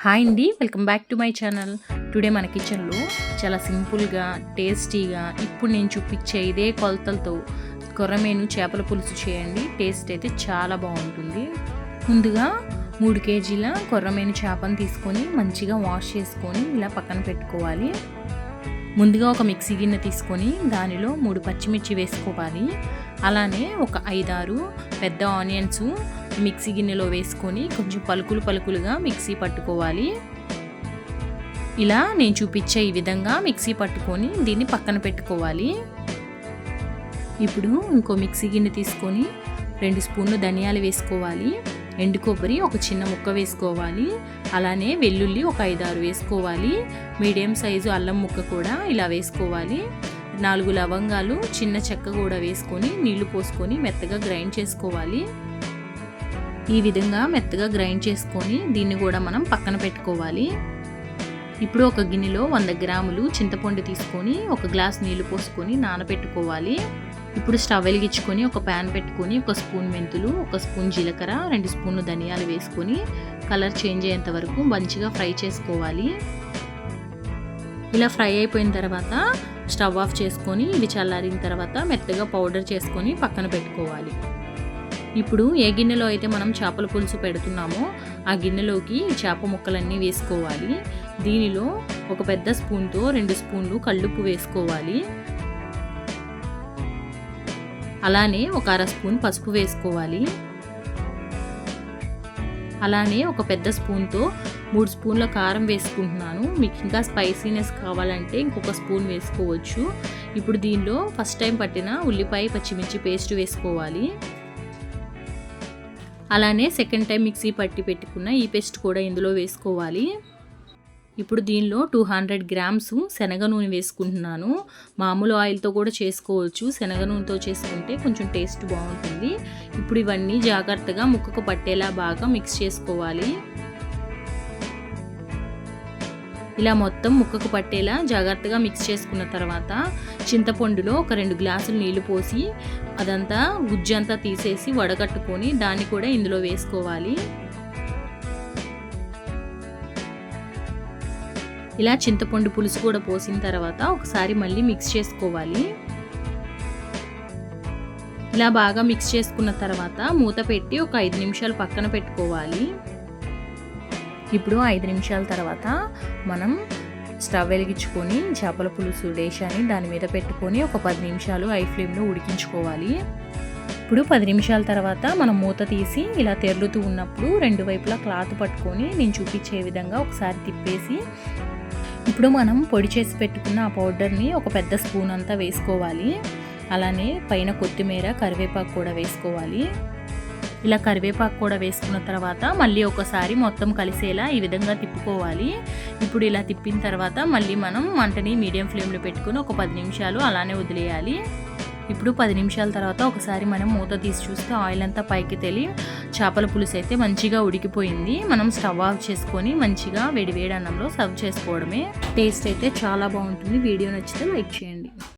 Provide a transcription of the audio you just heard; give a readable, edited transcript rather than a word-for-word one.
Hi అండి, welcome back to my channel. Today మన కిచెన్లో చాలా సింపుల్గా టేస్టీగా ఇప్పుడు నేను చూపించే ఇదే కొలతలతో కొర్రమీను చేపల పులుసు చేయండి. టేస్ట్ అయితే చాలా బాగుంటుంది. ముందుగా 3 కేజీల కొర్రమీను చేపను తీసుకొని మంచిగా వాష్ చేసుకొని ఇలా పక్కన పెట్టుకోవాలి. ముందుగా ఒక మిక్సీ గిన్నె తీసుకొని దానిలో 3 పచ్చిమిర్చి వేసుకోవాలి. అలానే ఒక 5-6 పెద్ద ఆనియన్స్ మిక్సీ గిన్నెలో వేసుకొని కొంచెం పలుకులుగా మిక్సీ పట్టుకోవాలి. ఇలా నేను చూపించే ఈ విధంగా మిక్సీ పట్టుకొని దీన్ని పక్కన పెట్టుకోవాలి. ఇప్పుడు ఇంకో మిక్సీ గిన్నె తీసుకొని 2 స్పూన్లు ధనియాలు వేసుకోవాలి. ఎండు కొబ్బరి ఒక చిన్న ముక్క వేసుకోవాలి. అలానే వెల్లుల్లి ఒక 5-6 వేసుకోవాలి. మీడియం సైజు అల్లం ముక్క కూడా ఇలా వేసుకోవాలి. 4 లవంగాలు చిన్న చెక్క కూడా వేసుకొని నీళ్లు పోసుకొని మెత్తగా గ్రైండ్ చేసుకోవాలి. ఈ విధంగా మెత్తగా గ్రైండ్ చేసుకొని దీన్ని కూడా మనం పక్కన పెట్టుకోవాలి. ఇప్పుడు ఒక గిన్నెలో 100 గ్రాములు చింతపండు తీసుకొని 1 గ్లాస్ నీళ్లు పోసుకొని నానబెట్టుకోవాలి. ఇప్పుడు స్టవ్ వెలిగించుకొని ఒక ప్యాన్ పెట్టుకొని 1 స్పూన్ మెంతులు, 1 స్పూన్ జీలకర్ర, 2 స్పూన్లు ధనియాలు వేసుకొని కలర్ చేంజ్ అయ్యేంత వరకు మంచిగా ఫ్రై చేసుకోవాలి. ఇలా ఫ్రై అయిపోయిన తర్వాత స్టవ్ ఆఫ్ చేసుకొని ఇవి చల్లారిన తర్వాత మెత్తగా పౌడర్ చేసుకొని పక్కన పెట్టుకోవాలి. ఇప్పుడు ఏ గిన్నెలో అయితే మనం చేపల పులుసు పెడుతున్నామో ఆ గిన్నెలోకి చేప ముక్కలన్నీ వేసుకోవాలి. దీనిలో ఒక పెద్ద స్పూన్తో 2 స్పూన్లు కల్లుప్పు వేసుకోవాలి. అలానే ఒక 1/2 స్పూన్ పసుపు వేసుకోవాలి. అలానే ఒక పెద్ద స్పూన్తో 3 స్పూన్ల కారం వేసుకుంటున్నాను. మీకు ఇంకా స్పైసీనెస్ కావాలంటే ఇంకొక స్పూన్ వేసుకోవచ్చు. ఇప్పుడు దీనిలో ఫస్ట్ టైం పట్టిన ఉల్లిపాయ పచ్చిమిర్చి పేస్ట్ వేసుకోవాలి. అలానే సెకండ్ టైం మిక్సీ పట్టి పెట్టుకున్న ఈ పేస్ట్ కూడా ఇందులో వేసుకోవాలి. ఇప్పుడు దీనిలో 200 గ్రామ్స్ శనగ నూనె వేసుకుంటున్నాను. మామూలు ఆయిల్తో కూడా చేసుకోవచ్చు. శనగ నూనెతో చేసుకుంటే కొంచెం టేస్ట్ బాగుంటుంది. ఇప్పుడు ఇవన్నీ జాగ్రత్తగా ముక్కకు పట్టేలా బాగా మిక్స్ చేసుకోవాలి. ఇలా మొత్తం ముక్కకు పట్టేలా జాగ్రత్తగా మిక్స్ చేసుకున్న తర్వాత చింతపండులో ఒక 2 గ్లాసులు నీళ్లు పోసి అదంతా గుజ్జంతా తీసేసి వడగట్టుకొని దాన్ని కూడా ఇందులో వేసుకోవాలి. ఇలా చింతపండు పులుసు కూడా పోసిన తర్వాత ఒకసారి మళ్ళీ మిక్స్ చేసుకోవాలి. ఇలా బాగా మిక్స్ చేసుకున్న తర్వాత మూత పెట్టి ఒక 5 నిమిషాలు పక్కన పెట్టుకోవాలి. ఇప్పుడు 5 నిమిషాల తర్వాత మనం స్టవ్ వెలిగించుకొని చేపల పులుసు డేషాని దాని మీద పెట్టుకొని ఒక 10 నిమిషాలు హై ఫ్లేమ్లో ఉడికించుకోవాలి. ఇప్పుడు 10 నిమిషాల తర్వాత మనం మూత తీసి ఇలా తెరులుతూ ఉన్నప్పుడు 2 వైపులా క్లాత్ పట్టుకొని నేను చూపించే విధంగా ఒకసారి తిప్పేసి ఇప్పుడు మనం పొడి చేసి పెట్టుకున్న ఆ పౌడర్ని ఒక పెద్ద స్పూన్ అంతా వేసుకోవాలి. అలానే పైన కొత్తిమీర కరివేపాకు కూడా వేసుకోవాలి. ఇలా కరివేపాకు కూడా వేసుకున్న తర్వాత మళ్ళీ ఒకసారి మొత్తం కలిసేలా ఈ విధంగా తిప్పుకోవాలి. ఇప్పుడు ఇలా తిప్పిన తర్వాత మళ్ళీ మనం మంటని మీడియం ఫ్లేమ్లో పెట్టుకుని ఒక 10 నిమిషాలు అలానే వదిలేయాలి. ఇప్పుడు 10 నిమిషాల తర్వాత ఒకసారి మనం మూత తీసి చూస్తే ఆయిల్ అంతా పైకి తేలి చేపల పులుసు అయితే మంచిగా ఉడికిపోయింది. మనం స్టవ్ ఆఫ్ చేసుకొని మంచిగా వేడి అన్నంలో సర్వ్ చేసుకోవడమే. టేస్ట్ అయితే చాలా బాగుంటుంది. వీడియో నచ్చితే లైక్ చేయండి.